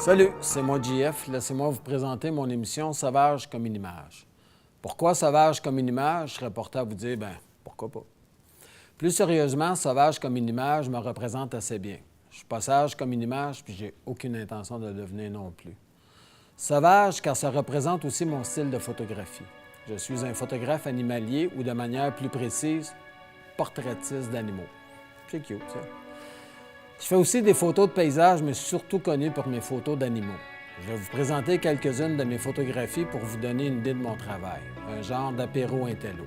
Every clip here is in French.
Salut, c'est moi JF. Laissez-moi vous présenter mon émission Sauvage comme une image. Pourquoi Sauvage comme une image? Je serais porté à vous dire, pourquoi pas. Plus sérieusement, Sauvage comme une image me représente assez bien. Je suis pas sage comme une image, puis j'ai aucune intention de le devenir non plus. Sauvage, car ça représente aussi mon style de photographie. Je suis un photographe animalier ou, de manière plus précise, portraitiste d'animaux. C'est cute, ça. Je fais aussi des photos de paysages, mais surtout connu pour mes photos d'animaux. Je vais vous présenter quelques-unes de mes photographies pour vous donner une idée de mon travail, un genre d'apéro intello.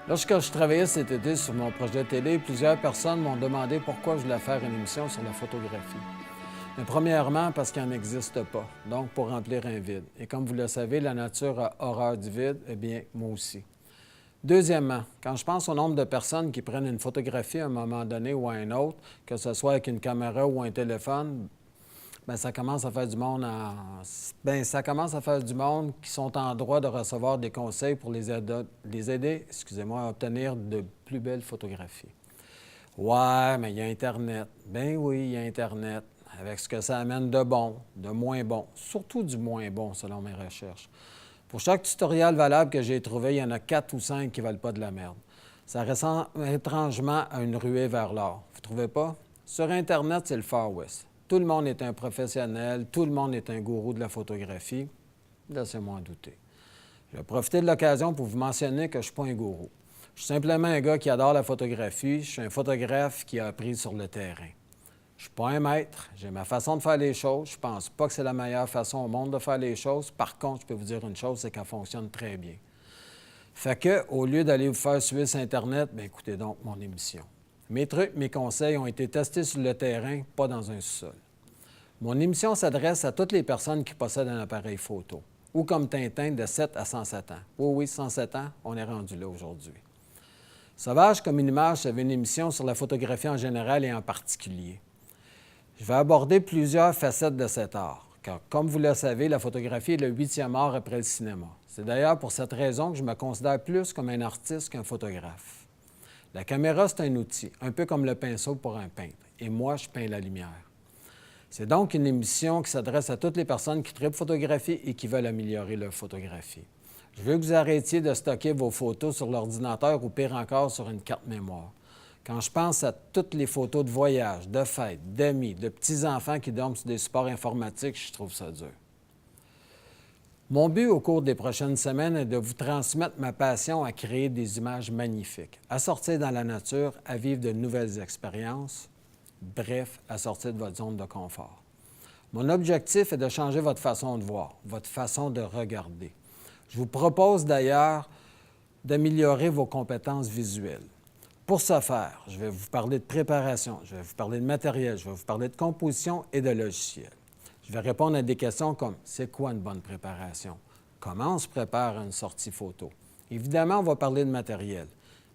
Lorsque je travaillais cet été sur mon projet télé, plusieurs personnes m'ont demandé pourquoi je voulais faire une émission sur la photographie. Mais premièrement, parce qu'il n'en existe pas, donc pour remplir un vide. Et comme vous le savez, la nature a horreur du vide, eh bien, moi aussi. Deuxièmement, quand je pense au nombre de personnes qui prennent une photographie à un moment donné ou à un autre, que ce soit avec une caméra ou un téléphone, ça commence à faire du monde qui sont en droit de recevoir des conseils pour les aider, à obtenir de plus belles photographies. Ouais, mais il y a Internet. Ben oui, il y a Internet, avec ce que ça amène de bon, de moins bon, surtout du moins bon selon mes recherches. Pour chaque tutoriel valable que j'ai trouvé, il y en a 4 ou 5 qui ne valent pas de la merde. Ça ressemble étrangement à une ruée vers l'or. Vous ne trouvez pas? Sur Internet, c'est le Far West. Tout le monde est un professionnel, tout le monde est un gourou de la photographie. Laissez-moi en douter. Je vais profiter de l'occasion pour vous mentionner que je ne suis pas un gourou. Je suis simplement un gars qui adore la photographie. Je suis un photographe qui a appris sur le terrain. Je ne suis pas un maître. J'ai ma façon de faire les choses. Je ne pense pas que c'est la meilleure façon au monde de faire les choses. Par contre, je peux vous dire une chose, c'est qu'elle fonctionne très bien. Fait que, au lieu d'aller vous faire suivre sur Internet, écoutez donc mon émission. Mes trucs, mes conseils ont été testés sur le terrain, pas dans un sous-sol. Mon émission s'adresse à toutes les personnes qui possèdent un appareil photo, ou comme Tintin de 7 à 107 ans. Oui, 107 ans, on est rendu là aujourd'hui. Sauvage comme une image, c'est une émission sur la photographie en général et en particulier. Je vais aborder plusieurs facettes de cet art, car comme vous le savez, la photographie est le 8e art après le cinéma. C'est d'ailleurs pour cette raison que je me considère plus comme un artiste qu'un photographe. La caméra, c'est un outil, un peu comme le pinceau pour un peintre. Et moi, je peins la lumière. C'est donc une émission qui s'adresse à toutes les personnes qui trippent photographie et qui veulent améliorer leur photographie. Je veux que vous arrêtiez de stocker vos photos sur l'ordinateur ou pire encore sur une carte mémoire. Quand je pense à toutes les photos de voyage, de fêtes, d'amis, de petits-enfants qui dorment sur des supports informatiques, je trouve ça dur. Mon but au cours des prochaines semaines est de vous transmettre ma passion à créer des images magnifiques, à sortir dans la nature, à vivre de nouvelles expériences, bref, à sortir de votre zone de confort. Mon objectif est de changer votre façon de voir, votre façon de regarder. Je vous propose d'ailleurs d'améliorer vos compétences visuelles. Pour ce faire, je vais vous parler de préparation, je vais vous parler de matériel, je vais vous parler de composition et de logiciel. Je vais répondre à des questions comme « C'est quoi une bonne préparation? Comment on se prépare à une sortie photo? » Évidemment, on va parler de matériel.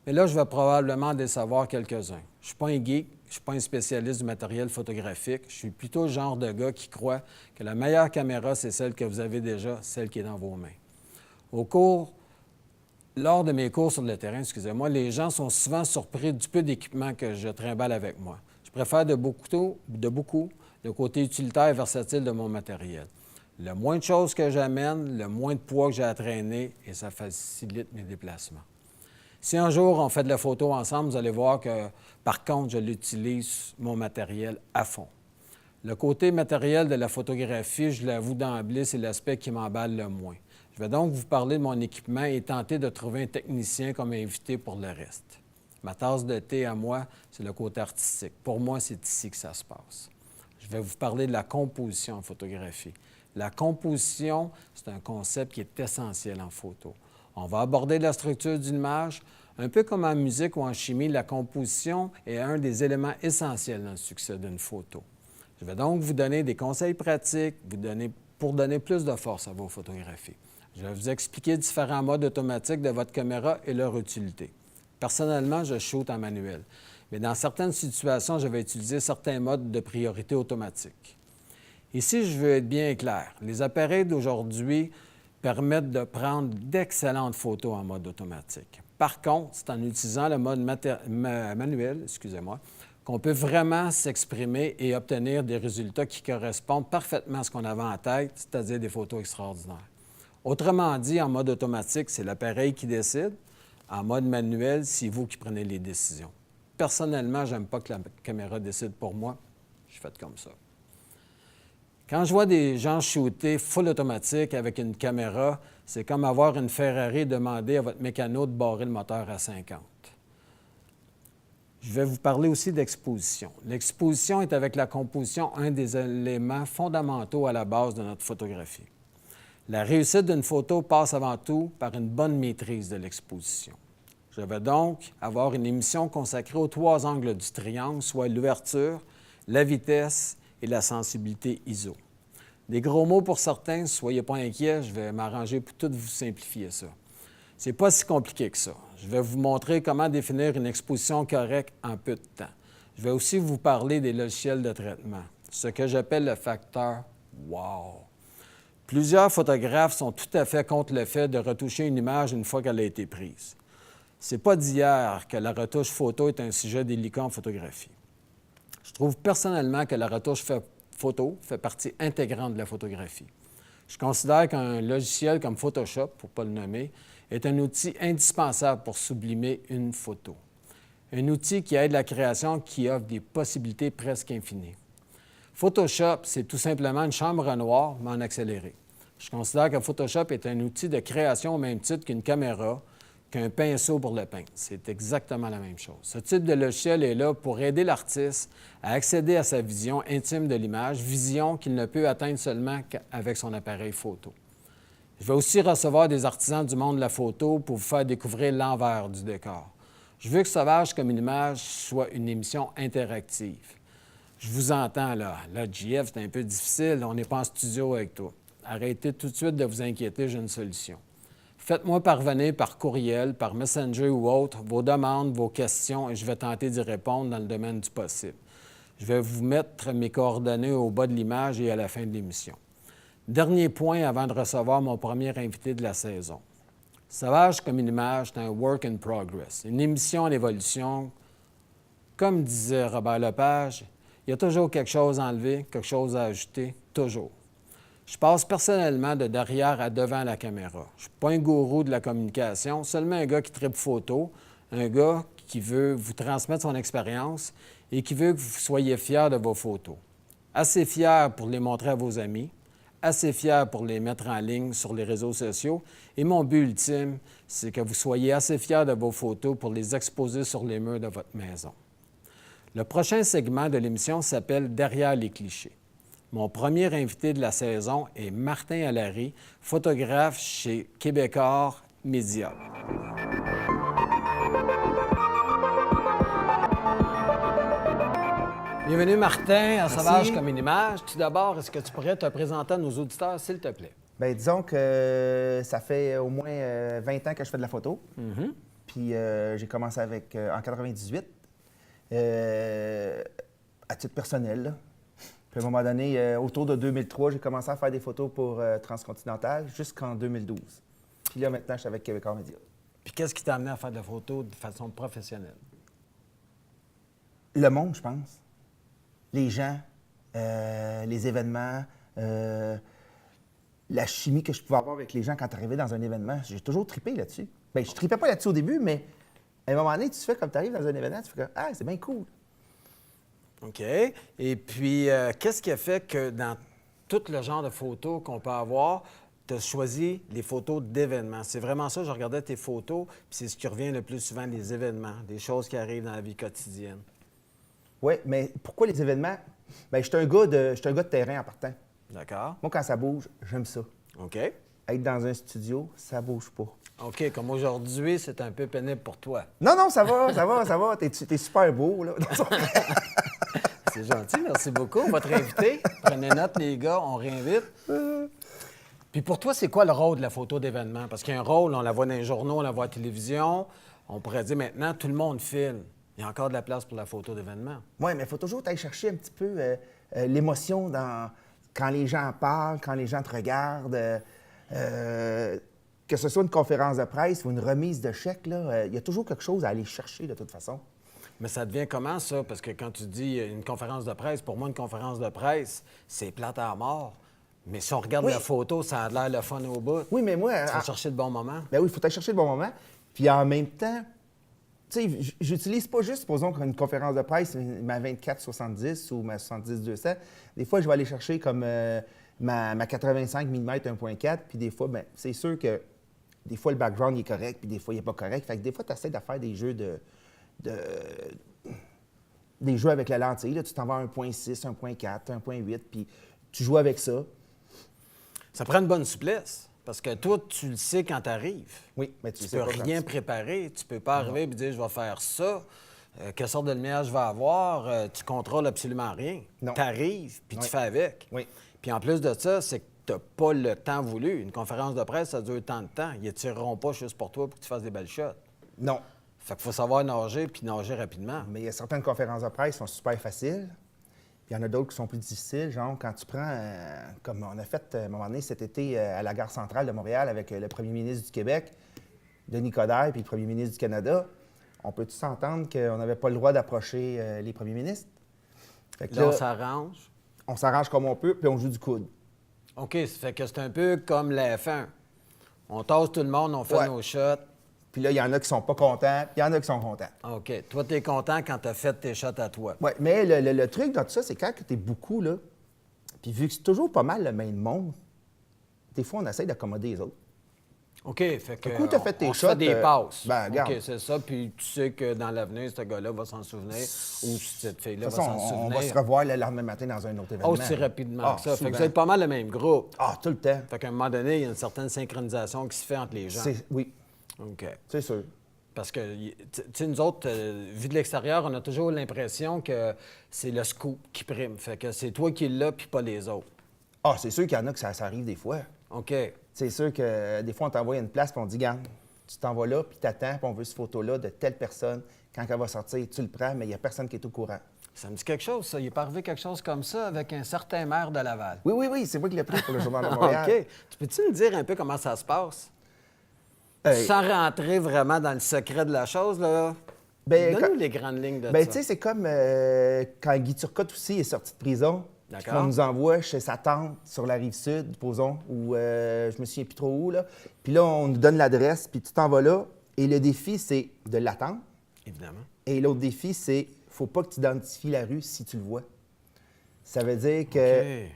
Mais là, je vais probablement en savoir quelques-uns. Je ne suis pas un geek, je ne suis pas un spécialiste du matériel photographique. Je suis plutôt le genre de gars qui croit que la meilleure caméra, c'est celle que vous avez déjà, celle qui est dans vos mains. Lors de mes cours sur le terrain, les gens sont souvent surpris du peu d'équipement que je trimballe avec moi. Je préfère de beaucoup le côté utilitaire et versatile de mon matériel. Le moins de choses que j'amène, le moins de poids que j'ai à traîner, et ça facilite mes déplacements. Si un jour on fait de la photo ensemble, vous allez voir que, par contre, je l'utilise, mon matériel, à fond. Le côté matériel de la photographie, je l'avoue d'emblée, c'est l'aspect qui m'emballe le moins. Je vais donc vous parler de mon équipement et tenter de trouver un technicien comme invité pour le reste. Ma tasse de thé à moi, c'est le côté artistique. Pour moi, c'est ici que ça se passe. Je vais vous parler de la composition en photographie. La composition, c'est un concept qui est essentiel en photo. On va aborder la structure d'une image. Un peu comme en musique ou en chimie, la composition est un des éléments essentiels dans le succès d'une photo. Je vais donc vous donner des conseils pratiques pour donner plus de force à vos photographies. Je vais vous expliquer différents modes automatiques de votre caméra et leur utilité. Personnellement, je shoot en manuel, mais dans certaines situations, je vais utiliser certains modes de priorité automatique. Ici, je veux être bien clair. Les appareils d'aujourd'hui permettent de prendre d'excellentes photos en mode automatique. Par contre, c'est en utilisant le mode manuel, qu'on peut vraiment s'exprimer et obtenir des résultats qui correspondent parfaitement à ce qu'on avait en tête, c'est-à-dire des photos extraordinaires. Autrement dit, en mode automatique, c'est l'appareil qui décide. En mode manuel, c'est vous qui prenez les décisions. Personnellement, je n'aime pas que la caméra décide pour moi. Je suis fait comme ça. Quand je vois des gens shooter full automatique avec une caméra, c'est comme avoir une Ferrari et demander à votre mécano de barrer le moteur à 50. Je vais vous parler aussi d'exposition. L'exposition est avec la composition un des éléments fondamentaux à la base de notre photographie. La réussite d'une photo passe avant tout par une bonne maîtrise de l'exposition. Je vais donc avoir une émission consacrée aux 3 angles du triangle, soit l'ouverture, la vitesse et la sensibilité ISO. Des gros mots pour certains, soyez pas inquiets, je vais m'arranger pour tout vous simplifier ça. C'est pas si compliqué que ça. Je vais vous montrer comment définir une exposition correcte en peu de temps. Je vais aussi vous parler des logiciels de traitement, ce que j'appelle le facteur « wow ». Plusieurs photographes sont tout à fait contre le fait de retoucher une image une fois qu'elle a été prise. C'est pas d'hier que la retouche photo est un sujet délicat en photographie. Je trouve personnellement que la retouche photo fait partie intégrante de la photographie. Je considère qu'un logiciel comme Photoshop, pour ne pas le nommer, est un outil indispensable pour sublimer une photo. Un outil qui aide la création, qui offre des possibilités presque infinies. Photoshop, c'est tout simplement une chambre noire, mais en accéléré. Je considère que Photoshop est un outil de création au même titre qu'une caméra, qu'un pinceau pour le peindre. C'est exactement la même chose. Ce type de logiciel est là pour aider l'artiste à accéder à sa vision intime de l'image, vision qu'il ne peut atteindre seulement qu'avec son appareil photo. Je vais aussi recevoir des artisans du monde de la photo pour vous faire découvrir l'envers du décor. Je veux que Sauvage comme une image soit une émission interactive. Je vous entends, là. Là, JF, c'est un peu difficile. On n'est pas en studio avec toi. Arrêtez tout de suite de vous inquiéter, j'ai une solution. Faites-moi parvenir par courriel, par Messenger ou autre, vos demandes, vos questions, et je vais tenter d'y répondre dans le domaine du possible. Je vais vous mettre mes coordonnées au bas de l'image et à la fin de l'émission. Dernier point avant de recevoir mon premier invité de la saison. Sauvage comme une image, c'est un work in progress, une émission en évolution. Comme disait Robert Lepage, il y a toujours quelque chose à enlever, quelque chose à ajouter, toujours. Je passe personnellement de derrière à devant la caméra. Je ne suis pas un gourou de la communication, seulement un gars qui tripe photo, un gars qui veut vous transmettre son expérience et qui veut que vous soyez fiers de vos photos. Assez fiers pour les montrer à vos amis, assez fiers pour les mettre en ligne sur les réseaux sociaux. Et mon but ultime, c'est que vous soyez assez fiers de vos photos pour les exposer sur les murs de votre maison. Le prochain segment de l'émission s'appelle « Derrière les clichés ». Mon premier invité de la saison est Martin Allary, photographe chez Québecor Média. Bienvenue, Martin, à Sauvage comme une image. Tout d'abord, est-ce que tu pourrais te présenter à nos auditeurs, s'il te plaît? Bien, disons que ça fait au moins 20 ans que je fais de la photo. Puis j'ai commencé avec en 98, à titre personnel, là. Puis à un moment donné, autour de 2003, j'ai commencé à faire des photos pour Transcontinental jusqu'en 2012. Puis là, maintenant, je suis avec Québecor Média. Puis qu'est-ce qui t'a amené à faire de la photo de façon professionnelle? Le monde, je pense. Les gens, les événements, la chimie que je pouvais avoir avec les gens quand tu arrivais dans un événement. J'ai toujours trippé là-dessus. Bien, je trippais pas là-dessus au début, mais à un moment donné, tu fais comme tu arrives dans un événement, tu fais comme « Ah, c'est bien cool ». OK. Et puis, qu'est-ce qui a fait que dans tout le genre de photos qu'on peut avoir, tu as choisi les photos d'événements. C'est vraiment ça, je regardais tes photos, puis c'est ce qui revient le plus souvent, les événements, des choses qui arrivent dans la vie quotidienne. Oui, mais pourquoi les événements? Bien, je suis un gars de terrain en partant. D'accord? Moi, quand ça bouge, j'aime ça. OK. Être dans un studio, ça bouge pas. OK, comme aujourd'hui, c'est un peu pénible pour toi. Non, ça va. T'es super beau, là. C'est gentil, merci beaucoup. On va te réinviter. Prenez note, les gars, on réinvite. Puis pour toi, c'est quoi le rôle de la photo d'événement? Parce qu'il y a un rôle, on la voit dans les journaux, on la voit à la télévision. On pourrait dire maintenant, tout le monde filme. Il y a encore de la place pour la photo d'événement. Oui, mais il faut toujours aller chercher un petit peu l'émotion quand les gens parlent, quand les gens te regardent. Que ce soit une conférence de presse ou une remise de chèque, il y a toujours quelque chose à aller chercher de toute façon. Mais ça devient comment, ça? Parce que quand tu dis une conférence de presse, pour moi, une conférence de presse, c'est plate à mort. Mais si on regarde Oui. la photo, ça a l'air le fun au bout. Oui, mais moi... Tu vas chercher le bon moment. Ben oui, il faut aller chercher le bon moment. Puis en même temps, tu sais, j'utilise pas juste, supposons qu'une conférence de presse, ma 24-70 ou ma 70-200. Des fois, je vais aller chercher comme ma 85 mm 1.4. Puis des fois, ben c'est sûr que des fois, le background est correct, puis des fois, il n'est pas correct. Fait que des fois, tu essaies de faire des jeux des jeux avec la lentille. Là, tu t'en vas à 1.6, 1.4, 1.8, puis tu joues avec ça. Ça prend une bonne souplesse. Parce que toi, tu le sais quand tu arrives. Oui, mais tu Tu sais peux pas quand rien préparer. Tu peux pas arriver et dire, je vais faire ça. Quelle sorte de lumière je vais avoir? Tu contrôles absolument rien. Non. Tu arrives, puis Oui. tu fais avec. Oui. Puis en plus de ça, c'est que tu n'as pas le temps voulu. Une conférence de presse, ça dure tant de temps. Ils ne tireront pas juste pour toi pour que tu fasses des belles shots. Non. Fait qu'il faut savoir nager, puis nager rapidement. Mais il y a certaines conférences de presse qui sont super faciles. Puis il y en a d'autres qui sont plus difficiles. Genre, quand tu prends, comme on a fait à un moment donné cet été à la gare centrale de Montréal avec le premier ministre du Québec, Denis Coderre, puis le premier ministre du Canada, on peut tous s'entendre qu'on n'avait pas le droit d'approcher les premiers ministres? Fait que Là, on là, s'arrange. on s'arrange comme on peut, puis on joue du coude. OK, ça fait que c'est un peu comme la F1. On tasse tout le monde, on fait Ouais. nos shots. Puis là, il y en a qui sont pas contents, puis il y en a qui sont contents. OK. Toi, tu es content quand tu as fait tes shots à toi. Oui, mais le truc dans tout ça, c'est quand tu es beaucoup, là, puis vu que c'est toujours pas mal le même monde, des fois, on essaie d'accommoder les autres. OK, fait que Du coup, t'as fait tes on se fait shots, des passes. ben, regarde. OK, c'est ça. Puis tu sais que dans l'avenir, ce gars-là va s'en souvenir ou cette fille-là De va toute façon, s'en souvenir. on va se revoir le lendemain matin dans un autre événement. Aussi rapidement Ah, que ça. Fait souvent. que vous êtes pas mal le même groupe. Ah, tout le temps. Fait qu'à un moment donné, il y a une certaine synchronisation qui se fait entre les gens. Oui, OK. c'est sûr. Parce que, tu sais, nous autres, vu de l'extérieur, on a toujours l'impression que c'est le scoop qui prime. Fait que c'est toi qui l'as, puis pas les autres. Ah, c'est sûr qu'il y en a que ça arrive des fois. OK. C'est sûr que des fois, on t'envoie à une place, puis on dit, garde, tu t'en vas là, puis t'attends, puis on veut cette photo-là de telle personne. Quand elle va sortir, tu le prends, mais il n'y a personne qui est au courant. Ça me dit quelque chose, ça. Il est pas arrivé quelque chose comme ça avec un certain maire de Laval. Oui, c'est moi qui l'ai pris pour le Journal de Montréal. OK. Tu peux-tu me dire un peu comment ça se passe? Hey. Sans rentrer vraiment dans le secret de la chose, là. Ben, Donne-nous quand- les grandes lignes de Ben, ça. tu sais, c'est comme quand Guy Turcotte aussi est sorti de prison. D'accord. Puis qu'on nous envoie chez sa tante sur la rive sud, posons, ou je me souviens plus trop où, là. Puis là, on nous donne l'adresse, puis tu t'en vas là. Et le défi, c'est de l'attendre. Évidemment. Et l'autre défi, c'est faut pas que tu identifies la rue si tu le vois. Ça veut dire que OK.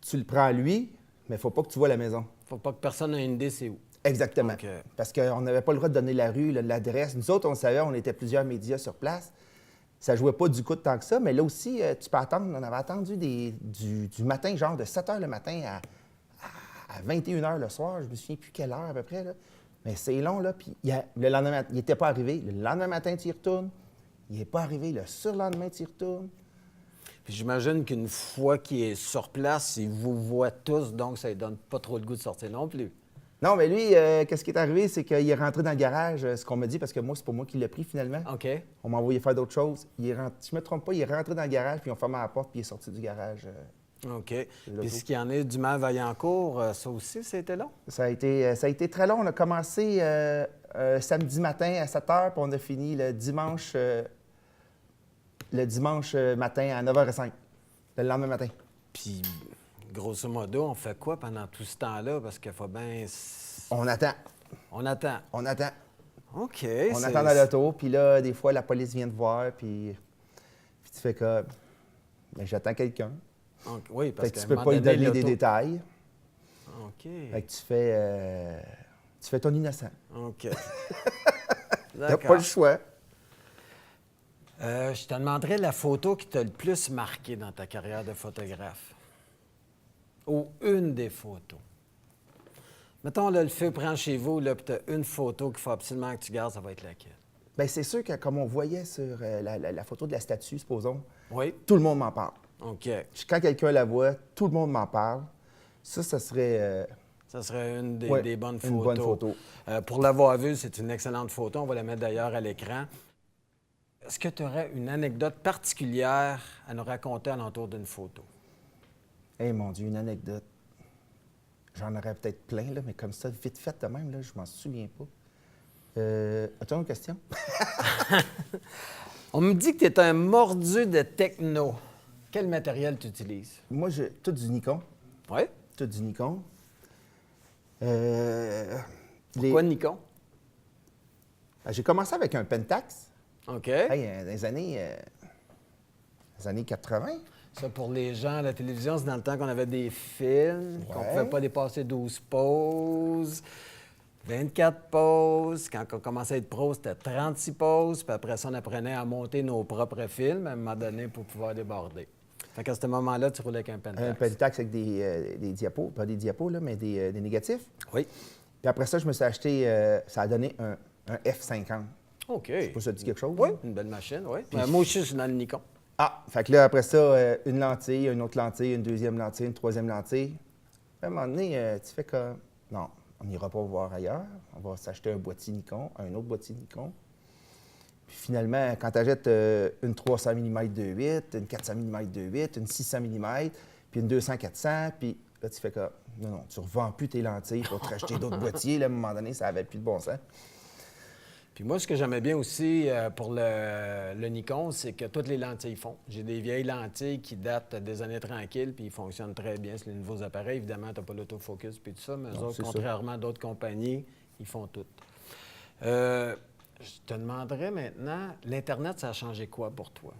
tu le prends à lui, mais faut pas que tu vois la maison. Faut pas que personne ait une idée c'est où. Exactement. OK. Parce qu'on n'avait pas le droit de donner la rue, l'adresse. Nous autres, on le savait, on était plusieurs médias sur place. Ça jouait pas du coup de tant que ça, mais là aussi, tu peux attendre. On avait attendu du matin, genre de 7 h le matin à 21 h le soir. Je me souviens plus quelle heure à peu près, là. Mais c'est long, là. Puis le lendemain, il n'était pas arrivé. Le lendemain matin, tu y retournes. Il n'est pas arrivé. Le surlendemain, tu y retournes. Puis j'imagine qu'une fois qu'il est sur place, il vous voit tous, donc ça ne donne pas trop le goût de sortir non plus. Non, mais lui, qu'est-ce qui est arrivé, c'est qu'il est rentré dans le garage, ce qu'on m'a dit, parce que moi, c'est pas moi qui l'ai pris finalement. OK. On m'a envoyé faire d'autres choses. Si je me trompe pas, il est rentré dans le garage, puis on fermé la porte, puis il est sorti du garage. OK. l'auto. Puis ce qu'il y en est du Vaillancourt, ça aussi, c'était long? Ça a été très long. On a commencé samedi matin à 7 h, puis on a fini le dimanche matin à 9h05, le lendemain matin. Puis, grosso modo, on fait quoi pendant tout ce temps-là? Parce qu'il faut bien... On attend. On attend. On attend. OK. On attend dans l'auto, puis là, des fois, la police vient te voir, puis tu fais comme... Ben, j'attends quelqu'un. Oui, parce Fait que qu'à tu un peux moment pas lui donné, donner des l'auto- détails. OK. Fait que tu fais ton innocent. OK. T'as pas le choix. Je te demanderais la photo qui t'a le plus marqué dans ta carrière de photographe. Ou une des photos. Mettons, là, le feu prend chez vous, là, puis tu as une photo qu'il faut absolument que tu gardes, ça va être laquelle? Bien, c'est sûr que comme on voyait sur la photo de la statue, supposons, Oui. tout le monde m'en parle. OK. Quand quelqu'un la voit, tout le monde m'en parle. Ça serait... Ça serait une des, ouais, des bonnes photos. une bonne photo. Pour l'avoir vue, c'est une excellente photo. On va la mettre d'ailleurs à l'écran. Est-ce que tu aurais une anecdote particulière à nous raconter alentour d'une photo? Eh mon Dieu, une anecdote. J'en aurais peut-être plein, là, mais comme ça, vite fait de même, là, je m'en souviens pas. As-tu une question? On me dit que tu es un mordu de techno. Quel matériel tu utilises? Moi, tout du Nikon. Oui? Tout du Nikon. Pourquoi Nikon? J'ai commencé avec un Pentax. OK. Hey, dans les années 80. Ça, pour les gens à la télévision, c'est dans le temps qu'on avait des films, qu'on ne Ouais. pouvait pas dépasser 12 poses, 24 poses. Quand on commençait à être pro, c'était 36 poses. Puis après ça, on apprenait à monter nos propres films à un moment donné pour pouvoir déborder. Fait qu'à ce moment-là, tu roulais avec un Pentax. Un Pentax avec des diapos, pas des diapos, là, mais des négatifs. Oui. Puis après ça, je me suis acheté, ça a donné un F50. OK. Je sais pas si ça dit quelque chose. Oui, là. une belle machine, oui. Moi aussi, je suis dans le Nikon. Ah, fait que là, après ça, une lentille, une autre lentille, une deuxième lentille, une troisième lentille. À un moment donné, tu fais comme, non, on n'ira pas voir ailleurs. On va s'acheter un boîtier Nikon, un autre boîtier Nikon. Puis finalement, quand tu achètes une 300 mm 2.8, une 400 mm 2.8, une 600 mm, puis une 200-400, puis là, tu fais comme, non, tu ne revends plus tes lentilles pour te racheter d'autres boîtiers. Là, à un moment donné, ça n'avait plus de bon sens. Puis moi, ce que j'aimais bien aussi pour le Nikon, c'est que toutes les lentilles font. J'ai des vieilles lentilles qui datent des années tranquilles, puis ils fonctionnent très bien sur les nouveaux appareils. Évidemment, tu n'as pas l'autofocus puis tout ça, mais eux Non, autres, c'est ça. contrairement à d'autres compagnies, ils font tout. Je te demanderais maintenant, l'Internet, ça a changé quoi pour toi?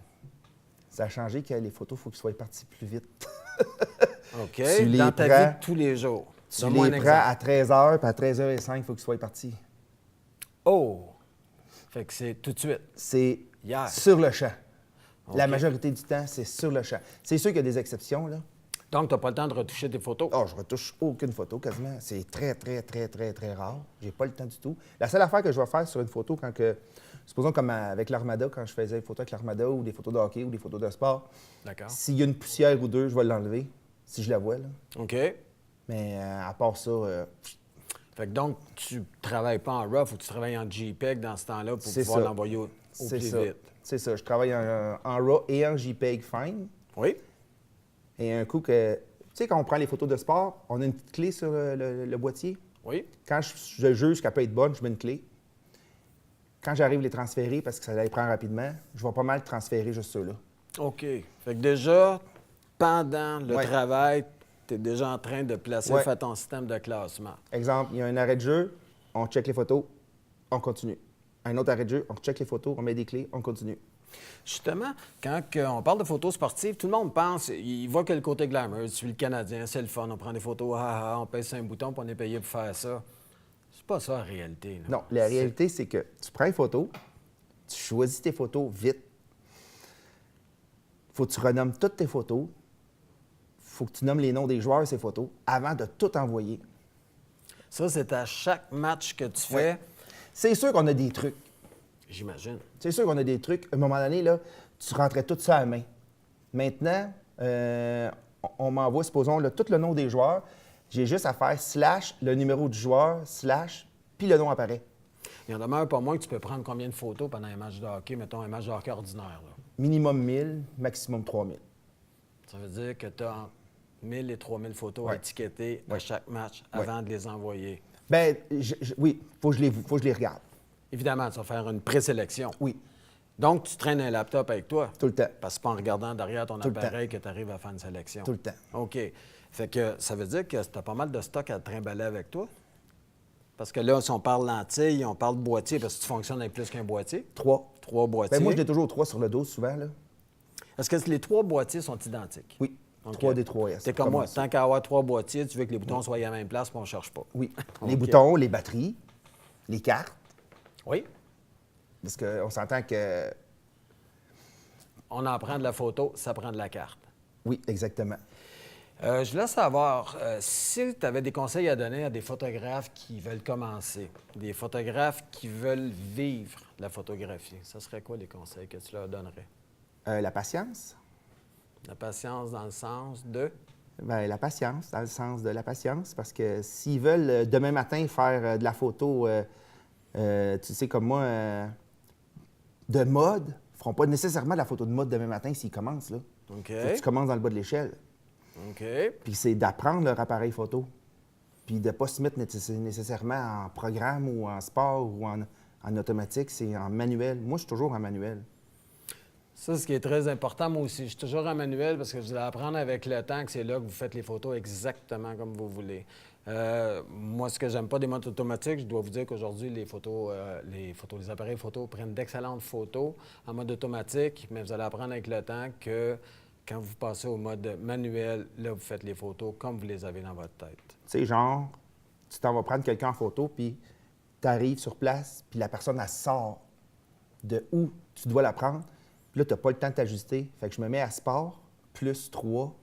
Ça a changé que les photos, il faut qu'ils soient partis plus vite. OK. Tu les Dans ta prends- vie de tous les jours. Tu Donne-moi les un prends exemple. à 13h, puis à 13h05, il faut qu'ils soient partis. Oh! Fait que c'est tout de suite. C'est Hier. sur le champ. La OK. majorité du temps, c'est sur le champ. C'est sûr qu'il y a des exceptions, là. Donc, tu n'as pas le temps de retoucher tes photos. Oh, je retouche aucune photo quasiment. C'est très, très, très, très, très rare. J'ai pas le temps du tout. La seule affaire que je vais faire sur une photo, quand que, supposons comme avec l'Armada, quand je faisais des photos avec l'Armada ou des photos de hockey ou des photos de sport, D'accord. s'il y a une poussière ou deux, je vais l'enlever, si je la vois, là. OK. Mais à part ça, Fait que donc, tu travailles pas en RAW ou tu travailles en JPEG dans ce temps-là pour C'est pouvoir ça. l'envoyer au c'est plus ça. vite. C'est ça. Je travaille en RAW et en JPEG Fine. Oui? Et un coup que... Tu sais, quand on prend les photos de sport, on a une petite clé sur le boîtier. Oui? Quand je juge qu'elle peut être bonne, je mets une clé. Quand j'arrive à les transférer, parce que ça les prend rapidement, je vais pas mal transférer juste ceux-là. OK. Fait que déjà, pendant le Ouais. travail, tu es déjà en train de placer, Ouais. faire ton système de classement. Exemple, il y a un arrêt de jeu, on check les photos, on continue. Un autre arrêt de jeu, on check les photos, on met des clés, on continue. Justement, quand on parle de photos sportives, tout le monde pense, il voit que le côté glamour, je suis le Canadien, c'est le fun, on prend des photos, on pèse sur un bouton, puis on est payé pour faire ça. C'est pas ça, en réalité. là. Non, la réalité, c'est que tu prends une photo, tu choisis tes photos vite. Faut que tu renommes toutes tes photos. Faut que tu nommes les noms des joueurs de ces photos avant de tout envoyer. Ça, c'est à chaque match que tu fais, Ouais. C'est sûr qu'on a des trucs. j'imagine. C'est sûr qu'on a des trucs. À un moment donné, là, tu rentrais tout ça à la main. Maintenant, on m'envoie, supposons, là, tout le nom des joueurs. J'ai juste à faire / le numéro du joueur, / puis le nom apparaît. Il en demeure pas moins que tu peux prendre combien de photos pendant un match de hockey, mettons un match de hockey ordinaire. Là. Minimum 1000, maximum 3000. Ça veut dire que tu as entre 1000 et 3000 photos Ouais. étiquetées à Ouais. chaque match Ouais. avant de les envoyer. Bien, oui, faut que je les regarde. Évidemment, tu vas faire une présélection. Oui, Donc, tu traînes un laptop avec toi. tout le temps. Parce que c'est pas en regardant derrière ton Tout le appareil que tu arrives à faire une sélection. Tout le temps. OK. Fait que ça veut dire que tu as pas mal de stock à trimballer avec toi? Parce que là, si on parle lentilles, on parle boîtier, parce que tu fonctionnes avec plus qu'un boîtier. 3. 3 boîtiers. Ben, moi, je l'ai toujours 3 sur le dos, souvent. Là. Est-ce que les 3 boîtiers sont identiques? Oui. OK. 3D3S. C'est comme moi. Tant qu'à avoir 3 boîtiers, tu veux que les boutons soient à la même place, puis on ne cherche pas. Oui. Les OK. boutons, les batteries, les cartes. Oui. Parce qu'on s'entend que... On en prend de la photo, ça prend de la carte. Oui, exactement. Je voulais savoir si tu avais des conseils à donner à des photographes qui veulent commencer, des photographes qui veulent vivre de la photographie. Ça serait quoi les conseils que tu leur donnerais? La patience. La patience dans le sens de... Bien, la patience, dans le sens de la patience, parce que s'ils veulent demain matin faire de la photo, tu sais, comme moi, de mode, ils ne feront pas nécessairement de la photo de mode demain matin s'ils commencent, là. OK. Faut que tu commences dans le bas de l'échelle. OK. Puis c'est d'apprendre leur appareil photo. Puis de ne pas se mettre nécessairement en programme ou en sport ou en automatique, c'est en manuel. Moi, je suis toujours en manuel. Ça, ce qui est très important, moi aussi. Je suis toujours en manuel parce que vous allez apprendre avec le temps que c'est là que vous faites les photos exactement comme vous voulez. Moi, ce que j'aime pas des modes automatiques, je dois vous dire qu'aujourd'hui, les appareils photo prennent d'excellentes photos en mode automatique, mais vous allez apprendre avec le temps que quand vous passez au mode manuel, là, vous faites les photos comme vous les avez dans votre tête. Tu sais, genre, tu t'en vas prendre quelqu'un en photo, puis tu arrives sur place, puis la personne, elle sort de où tu dois la prendre. Puis là, tu n'as pas le temps de t'ajuster. Fait que je me mets à sport, plus 3.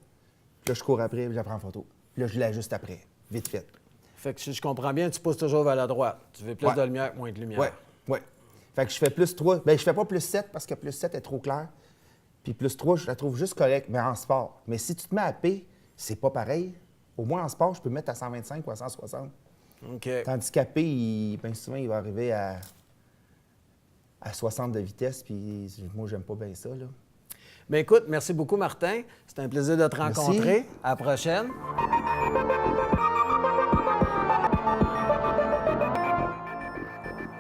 Puis là, je cours après, puis je la prends en photo. Puis là, je l'ajuste après, vite fait. Fait que si je comprends bien, tu pousses toujours vers la droite. Tu veux plus Ouais. de lumière, moins de lumière. Oui, oui. Fait que je fais plus 3. Bien, je fais pas plus 7 parce que plus 7 est trop clair. Puis plus 3, je la trouve juste correcte, mais en sport. Mais si tu te mets à P, c'est pas pareil. Au moins en sport, je peux me mettre à 125 ou à 160. OK. Tandis qu'à P, bien souvent, il va arriver à 60 de vitesse, puis moi, j'aime pas bien ça, là. Bien, écoute, merci beaucoup, Martin. C'était un plaisir de te Merci. rencontrer. À la prochaine.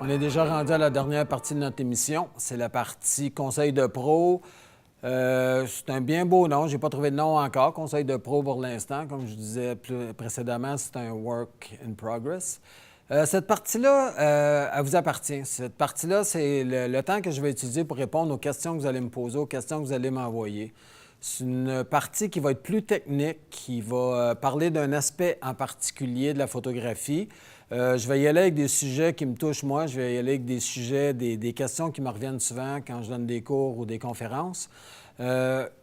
On est déjà rendu à la dernière partie de notre émission. C'est la partie Conseil de pro. C'est un bien beau nom. Je n'ai pas trouvé de nom encore, Conseil de pro pour l'instant. Comme je disais précédemment, c'est un work in progress. Cette partie-là, elle vous appartient. Cette partie-là, c'est le temps que je vais utiliser pour répondre aux questions que vous allez me poser, aux questions que vous allez m'envoyer. C'est une partie qui va être plus technique, qui va parler d'un aspect en particulier de la photographie. Je vais y aller avec des sujets qui me touchent moi. Je vais y aller avec des sujets, des questions qui me reviennent souvent quand je donne des cours ou des conférences.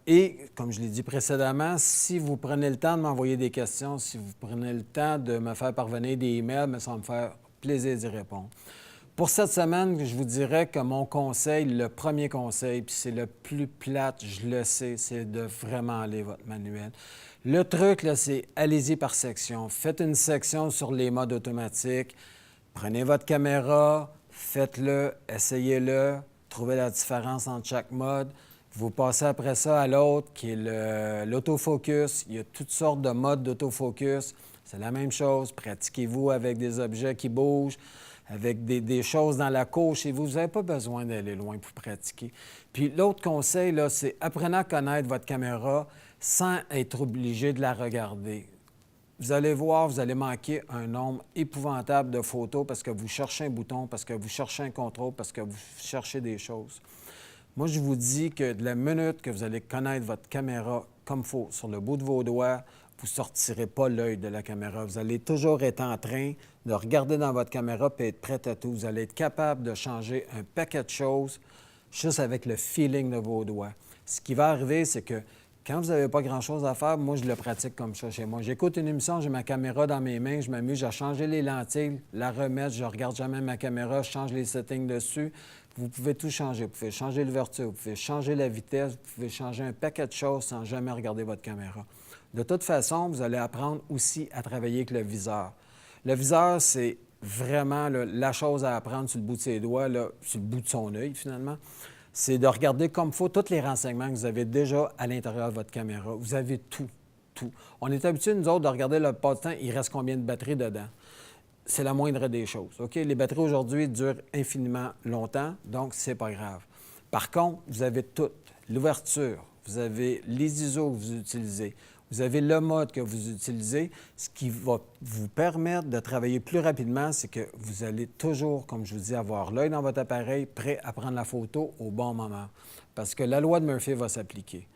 Et, comme je l'ai dit précédemment, si vous prenez le temps de m'envoyer des questions, si vous prenez le temps de me faire parvenir des emails, ça va me faire plaisir d'y répondre. Pour cette semaine, je vous dirais que mon conseil, le premier conseil, puis c'est le plus plate, je le sais, c'est de vraiment aller votre manuel. Le truc, là, c'est allez-y par section. Faites une section sur les modes automatiques. Prenez votre caméra, faites-le, essayez-le, trouvez la différence entre chaque mode. Vous passez après ça à l'autre, qui est l'autofocus. Il y a toutes sortes de modes d'autofocus. C'est la même chose. Pratiquez-vous avec des objets qui bougent, avec des choses dans la cour chez vous. Vous n'avez pas besoin d'aller loin pour pratiquer. Puis l'autre conseil, là, c'est apprenez à connaître votre caméra sans être obligé de la regarder. Vous allez voir, vous allez manquer un nombre épouvantable de photos parce que vous cherchez un bouton, parce que vous cherchez un contrôle, parce que vous cherchez des choses. Moi, je vous dis que de la minute que vous allez connaître votre caméra comme il faut, sur le bout de vos doigts, vous ne sortirez pas l'œil de la caméra. Vous allez toujours être en train de regarder dans votre caméra et être prêt à tout. Vous allez être capable de changer un paquet de choses juste avec le feeling de vos doigts. Ce qui va arriver, c'est que quand vous n'avez pas grand-chose à faire, moi, je le pratique comme ça chez moi. J'écoute une émission, j'ai ma caméra dans mes mains, je m'amuse à changer les lentilles, la remettre, je ne regarde jamais ma caméra, je change les settings dessus. Vous pouvez tout changer. Vous pouvez changer l'ouverture, vous pouvez changer la vitesse, vous pouvez changer un paquet de choses sans jamais regarder votre caméra. De toute façon, vous allez apprendre aussi à travailler avec le viseur. Le viseur, c'est vraiment là, la chose à apprendre sur le bout de ses doigts, là, sur le bout de son œil, finalement. C'est de regarder comme il faut tous les renseignements que vous avez déjà à l'intérieur de votre caméra. Vous avez tout, tout. On est habitué, nous autres, de regarder le passe-temps, il reste combien de batteries dedans. C'est la moindre des choses. OK? Les batteries aujourd'hui durent infiniment longtemps, donc c'est pas grave. Par contre, vous avez tout. L'ouverture, vous avez les ISO que vous utilisez, vous avez le mode que vous utilisez. Ce qui va vous permettre de travailler plus rapidement, c'est que vous allez toujours, comme je vous dis, avoir l'œil dans votre appareil, prêt à prendre la photo au bon moment. Parce que la loi de Murphy va s'appliquer.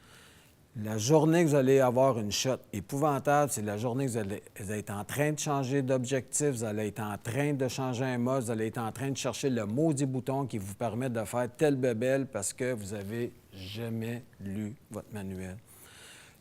La journée que vous allez avoir une shot épouvantable, c'est la journée que vous allez être en train de changer d'objectif, vous allez être en train de changer un mode, vous allez être en train de chercher le maudit bouton qui vous permet de faire telle bébelle parce que vous n'avez jamais lu votre manuel.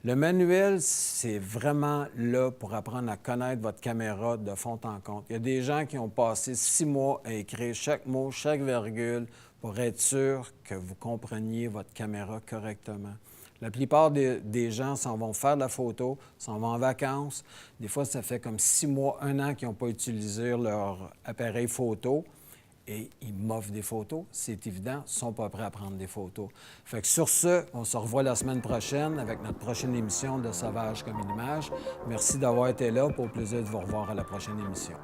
Le manuel, c'est vraiment là pour apprendre à connaître votre caméra de fond en comble. Il y a des gens qui ont passé 6 mois à écrire chaque mot, chaque virgule, pour être sûr que vous compreniez votre caméra correctement. La plupart des gens s'en vont faire de la photo, s'en vont en vacances. Des fois, ça fait comme 6 mois, 1 an qu'ils n'ont pas utilisé leur appareil photo et ils m'offrent des photos. C'est évident, ils ne sont pas prêts à prendre des photos. Fait que sur ce, on se revoit la semaine prochaine avec notre prochaine émission de Sauvage comme une image. Merci d'avoir été là. Pour le plaisir de vous revoir à la prochaine émission.